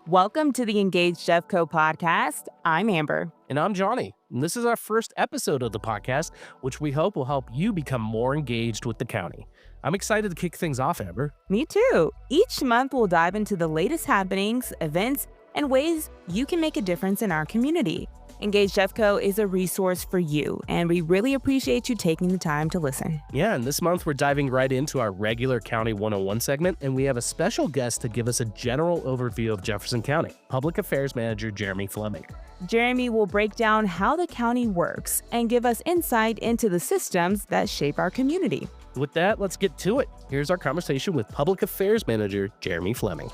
Welcome to the Engaged Jeffco podcast. I'm Amber. And I'm Johnny. And this is our first episode of the podcast, which we hope will help you become more engaged with the county. I'm excited to kick things off, Amber. Me too. Each month, we'll dive into the latest happenings, events, and ways you can make a difference in our community. Engaged Jeffco is a resource for you, and we really appreciate you taking the time to listen. Yeah, and this month we're diving right into our regular County 101 segment, and we have a special guest to give us a general overview of Jefferson County, Public Affairs Manager Jeremy Fleming. Jeremy will break down how the county works and give us insight into the systems that shape our community. With that, let's get to it. Here's our conversation with Public Affairs Manager Jeremy Fleming.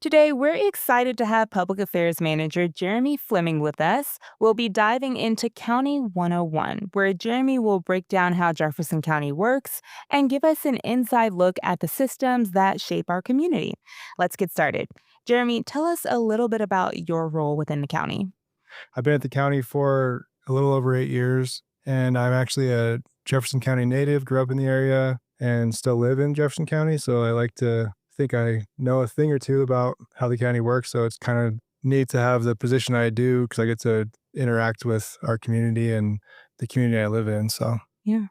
Today, we're excited to have Public Affairs Manager Jeremy Fleming with us. We'll be diving into County 101, where Jeremy will break down how Jefferson County works and give us an inside look at the systems that shape our community. Let's get started. Jeremy, tell us a little bit about your role within the county. I've been at the county for a little over 8 years, and I'm actually a Jefferson County native, grew up in the area, and still live in Jefferson County. So I like to think I know a thing or two about how the county works. So it's kind of neat to have the position I do because I get to interact with our community and the community I live in. So Yeah.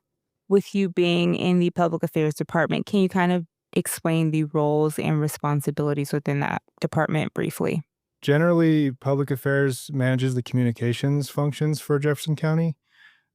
With you being in the Public Affairs Department, can you kind of explain the roles and responsibilities within that department briefly? generally, public affairs manages the communications functions for Jefferson County.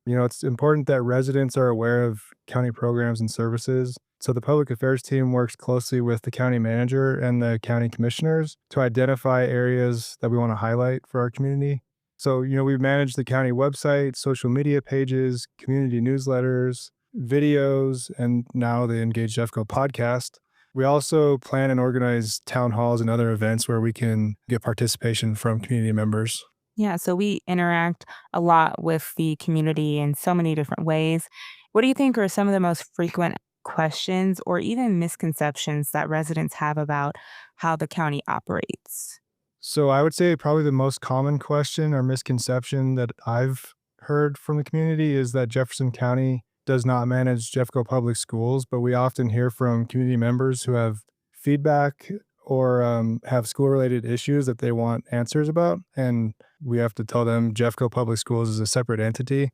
It's important that residents are aware of county programs and services. So the public affairs team works closely with the county manager and the county commissioners to identify areas that we want to highlight for our community. So, we manage the county website, social media pages, community newsletters, videos, and now the Engage Jeffco podcast. We also plan and organize town halls and other events where we can get participation from community members. Yeah, so we interact a lot with the community in so many different ways. What do you think are some of the most frequent questions or even misconceptions that residents have about how the county operates? So I would say probably the most common question or misconception that I've heard from the community is that Jefferson County does not manage Jeffco Public Schools, but we often hear from community members who have feedback or have school-related issues that they want answers about, and we have to tell them Jeffco Public Schools is a separate entity.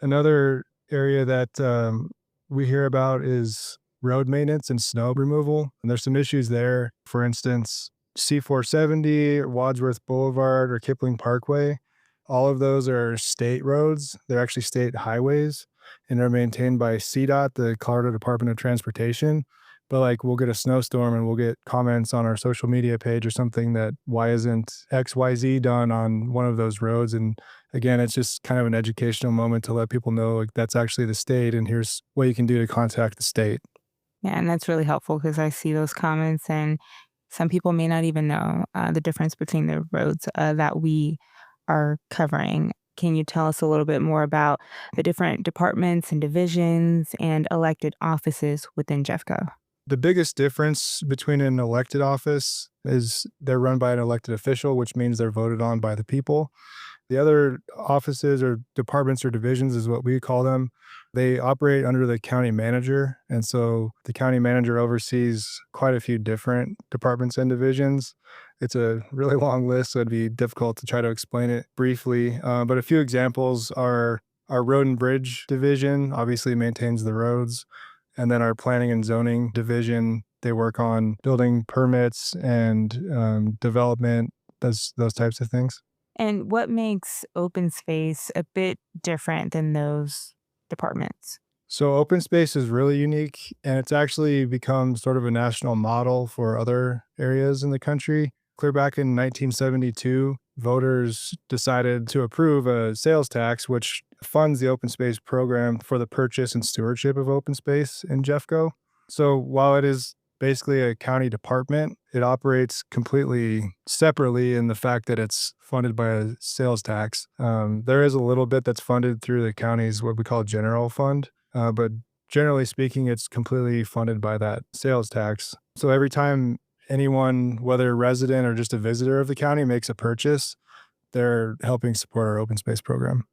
Another area that we hear about is road maintenance and snow removal, and there's some issues there. For instance, C470, or Wadsworth Boulevard, or Kipling Parkway. All of those are state roads. They're actually state highways and are maintained by CDOT, the Colorado Department of Transportation. But we'll get a snowstorm and we'll get comments on our social media page or something that why isn't XYZ done on one of those roads? And again, it's just kind of an educational moment to let people know that's actually the state and here's what you can do to contact the state. Yeah, and that's really helpful because I see those comments and some people may not even know the difference between the roads that we are covering. Can you tell us a little bit more about the different departments and divisions and elected offices within Jeffco? The biggest difference between an elected office is they're run by an elected official, which means they're voted on by the people. The other offices or departments or divisions is what we call them. They operate under the county manager. And so the county manager oversees quite a few different departments and divisions. It's a really long list, so it'd be difficult to try to explain it briefly. But a few examples are our road and bridge division, obviously maintains the roads. And then our planning and zoning division, they work on building permits and development, those types of things. And what makes open space a bit different than those departments? So open space is really unique, and it's actually become sort of a national model for other areas in the country. Clear back in 1972, voters decided to approve a sales tax, which funds the open space program for the purchase and stewardship of open space in Jeffco. So while it is basically a county department, it operates completely separately in the fact that it's funded by a sales tax. There is a little bit that's funded through the county's what we call general fund, but generally speaking, it's completely funded by that sales tax. So every time anyone, whether a resident or just a visitor of the county, makes a purchase, they're helping support our open space program.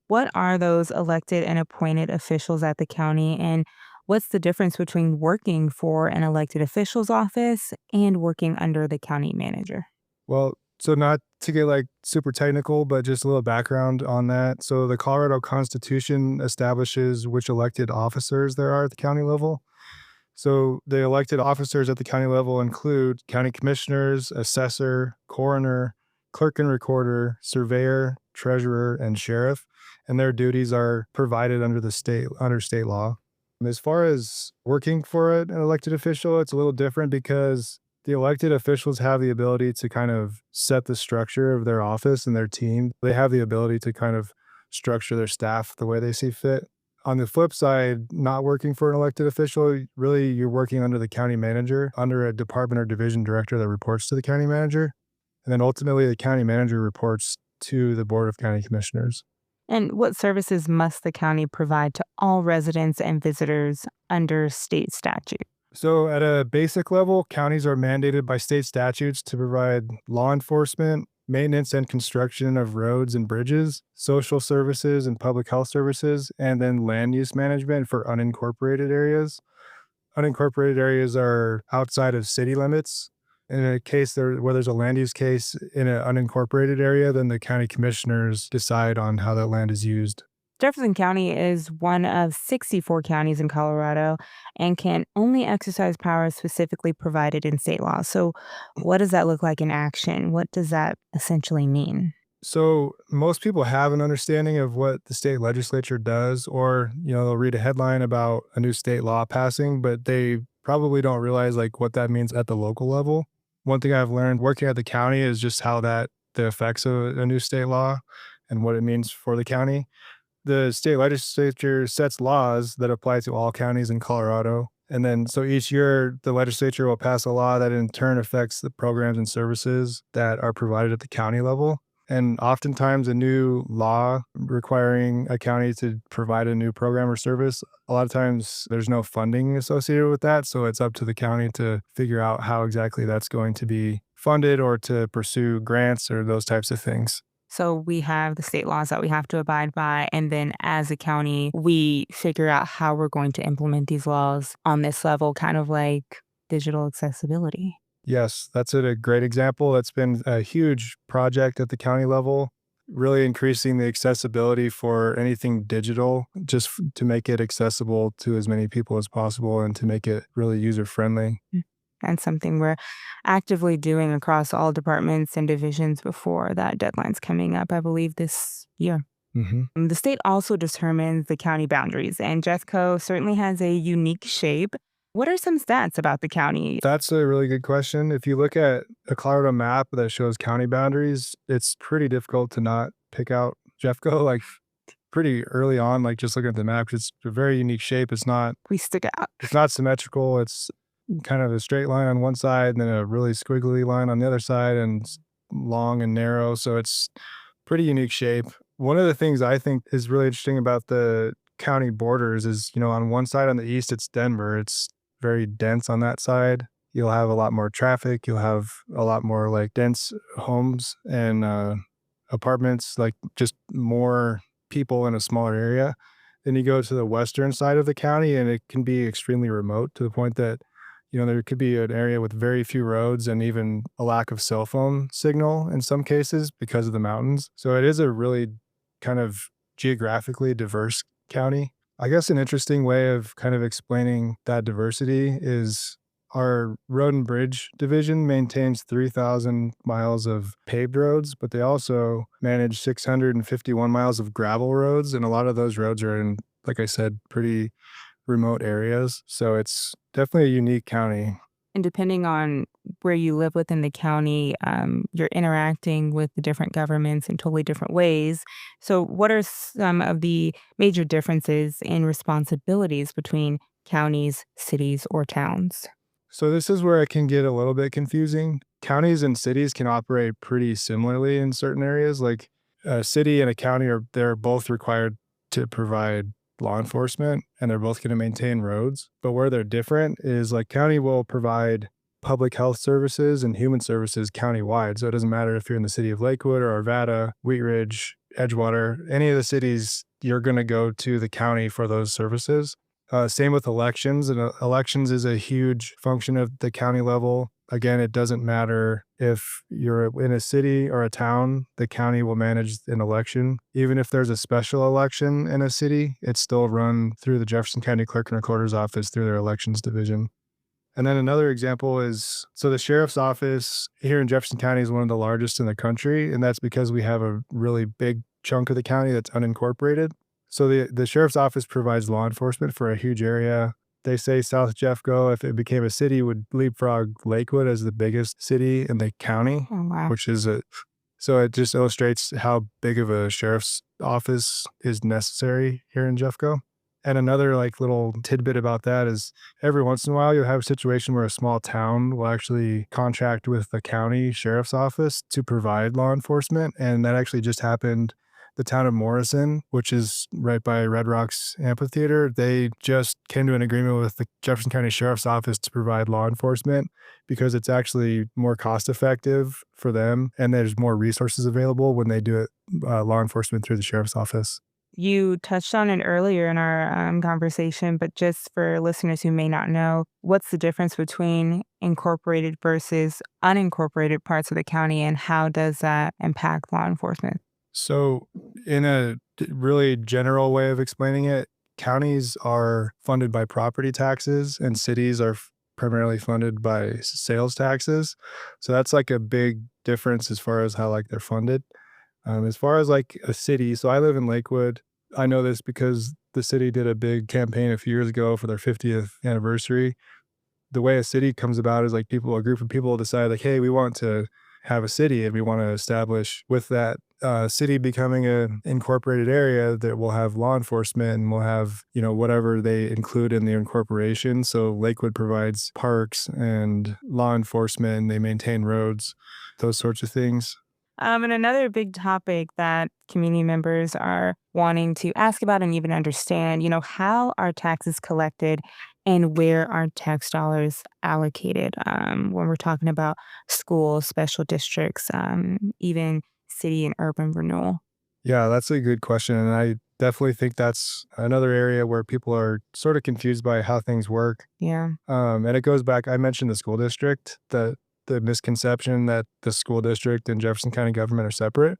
What are those elected and appointed officials at the county, and What's the difference between working for an elected official's office and working under the county manager? Well, so not to get like super technical, but just a little background on that. So the Colorado Constitution establishes which elected officers there are at the county level. So the elected officers at the county level include county commissioners, assessor, coroner, clerk and recorder, surveyor, treasurer, and sheriff. And their duties are provided under state law. As far as working for an elected official, it's a little different because the elected officials have the ability to kind of set the structure of their office and their team. They have the ability to kind of structure their staff the way they see fit. On the flip side, not working for an elected official, really you're working under the county manager, under a department or division director that reports to the county manager. And then ultimately the county manager reports to the Board of County Commissioners. And what services must the county provide to all residents and visitors under state statute? So, at a basic level, counties are mandated by state statutes to provide law enforcement, maintenance and construction of roads and bridges, social services and public health services, and then land use management for unincorporated areas. Unincorporated areas are outside of city limits. In a case where there's a land use case in an unincorporated area, then the county commissioners decide on how that land is used. Jefferson County is one of 64 counties in Colorado and can only exercise powers specifically provided in state law. So, what does that look like in action? What does that essentially mean? So most people have an understanding of what the state legislature does, or, they'll read a headline about a new state law passing, but they probably don't realize like what that means at the local level. One thing I've learned working at the county is just how the effects of a new state law and what it means for the county. The state legislature sets laws that apply to all counties in Colorado. And then so each year the legislature will pass a law that in turn affects the programs and services that are provided at the county level. And oftentimes a new law requiring a county to provide a new program or service, a lot of times there's no funding associated with that. So it's up to the county to figure out how exactly that's going to be funded or to pursue grants or those types of things. So, we have the state laws that we have to abide by. And then as a county, we figure out how we're going to implement these laws on this level, kind of like digital accessibility. Yes, that's a great example. That's been a huge project at the county level, really increasing the accessibility for anything digital, just to make it accessible to as many people as possible and to make it really user friendly. And something we're actively doing across all departments and divisions before that deadline's coming up, I believe, this year. The state also determines the county boundaries, and Jeffco certainly has a unique shape. What are some stats about the county? That's a really good question. If you look at a Colorado map that shows county boundaries, it's pretty difficult to not pick out Jeffco, like pretty early on, like just looking at the map, 'cause it's a very unique shape. We stick out. It's not symmetrical. It's kind of a straight line on one side and then a really squiggly line on the other side, and it's long and narrow. So it's pretty unique shape. One of the things I think is really interesting about the county borders is, on one side on the east, it's Denver. It's very dense on that side. You'll have a lot more traffic. You'll have a lot more like dense homes and apartments, like just more people in a smaller area. Then you go to the western side of the county and it can be extremely remote to the point that there could be an area with very few roads and even a lack of cell phone signal in some cases because of the mountains. So it is a really kind of geographically diverse county. I guess an interesting way of kind of explaining that diversity is our road and bridge division maintains 3,000 miles of paved roads, but they also manage 651 miles of gravel roads. And a lot of those roads are in, like I said, pretty remote areas. So it's definitely a unique county. And depending on where you live within the county, you're interacting with the different governments in totally different ways. So, what are some of the major differences in responsibilities between counties, cities, or towns? So this is where it can get a little bit confusing. Counties and cities can operate pretty similarly in certain areas. Like a city and a county they're both required to provide law enforcement and they're both going to maintain roads. But where they're different is like county will provide public health services and human services countywide. So it doesn't matter if you're in the city of Lakewood or Arvada, Wheat Ridge, Edgewater, any of the cities, you're going to go to the county for those services. Same with elections. And elections is a huge function of the county level. Again, it doesn't matter if you're in a city or a town, the county will manage an election. Even if there's a special election in a city, it's still run through the Jefferson County Clerk and Recorder's Office through their elections division. And then another example is, so the sheriff's office here in Jefferson County is one of the largest in the country, and that's because we have a really big chunk of the county that's unincorporated. So the sheriff's office provides law enforcement for a huge area. They say South Jeffco, if it became a city, would leapfrog Lakewood as the biggest city in the county, Oh, wow. which is so it just illustrates how big of a sheriff's office is necessary here in Jeffco. And another little tidbit about that is every once in a while you'll have a situation where a small town will actually contract with the county sheriff's office to provide law enforcement. And that actually just happened. The town of Morrison, which is right by Red Rocks Amphitheater, they just came to an agreement with the Jefferson County Sheriff's Office to provide law enforcement because it's actually more cost effective for them and there's more resources available when they do it law enforcement through the Sheriff's Office. You touched on it earlier in our conversation, but just for listeners who may not know, what's the difference between incorporated versus unincorporated parts of the county, and how does that impact law enforcement? So, in a really general way of explaining it, counties are funded by property taxes and cities are primarily funded by sales taxes. So that's a big difference as far as how they're funded. As far as a city, so I live in Lakewood. I know this because the city did a big campaign a few years ago for their 50th anniversary. The way a city comes about is a group of people decide hey, we want to have a city and we want to establish with that city becoming an incorporated area that will have law enforcement and will have, whatever they include in the incorporation. So Lakewood provides parks and law enforcement, they maintain roads, those sorts of things. And another big topic that community members are wanting to ask about and even understand, how are taxes collected and where are tax dollars allocated when we're talking about schools, special districts, even city and urban renewal? Yeah, that's a good question. And I definitely think that's another area where people are sort of confused by how things work. Yeah. And it goes back, I mentioned the school district, the misconception that the school district and Jefferson County government are separate.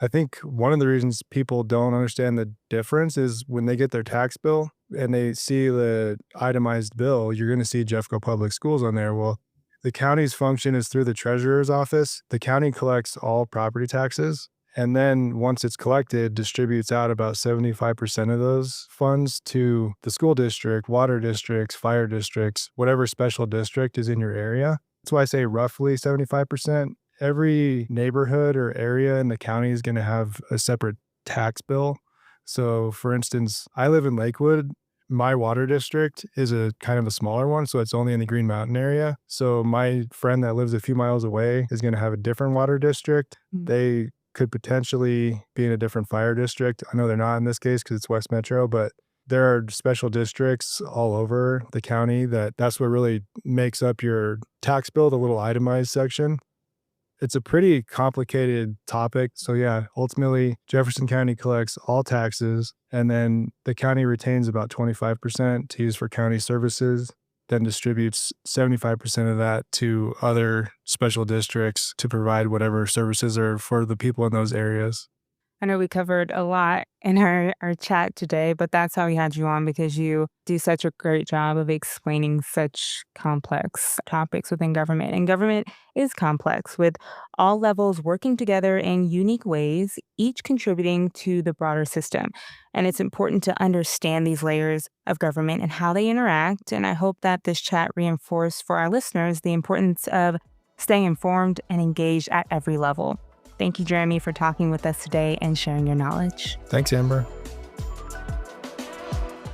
I think one of the reasons people don't understand the difference is when they get their tax bill and they see the itemized bill, you're going to see Jeffco Public Schools on there. Well, the county's function is through the treasurer's office. The county collects all property taxes. And then once it's collected, distributes out about 75% of those funds to the school district, water districts, fire districts, whatever special district is in your area. That's why I say roughly 75%. Every neighborhood or area in the county is going to have a separate tax bill. So for instance, I live in Lakewood. My water district is a kind of a smaller one, so it's only in the Green Mountain area. So my friend that lives a few miles away is going to have a different water district. They could potentially be in a different fire district. I know they're not in this case because it's West Metro, but there are special districts all over the county that's what really makes up your tax bill, the little itemized section. It's a pretty complicated topic. So yeah, ultimately Jefferson County collects all taxes and then the county retains about 25% to use for county services, then distributes 75% of that to other special districts to provide whatever services are for the people in those areas. I know we covered a lot in our chat today, but that's how we had you on because you do such a great job of explaining such complex topics within government. And government is complex with all levels working together in unique ways, each contributing to the broader system. And it's important to understand these layers of government and how they interact. And I hope that this chat reinforced for our listeners the importance of staying informed and engaged at every level. Thank you, Jeremy, for talking with us today and sharing your knowledge. Thanks, Amber.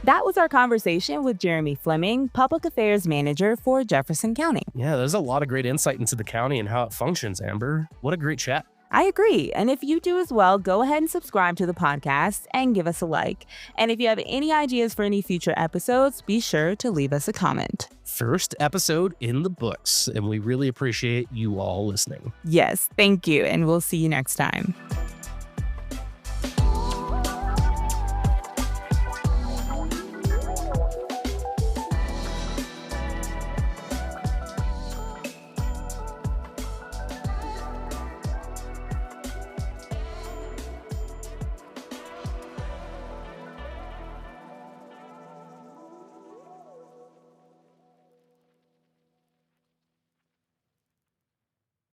That was our conversation with Jeremy Fleming, Public Affairs Manager for Jefferson County. Yeah, there's a lot of great insight into the county and how it functions, Amber. What a great chat. I agree. And if you do as well, go ahead and subscribe to the podcast and give us a like. And if you have any ideas for any future episodes, be sure to leave us a comment. First episode in the books, and we really appreciate you all listening. Yes, thank you. And we'll see you next time.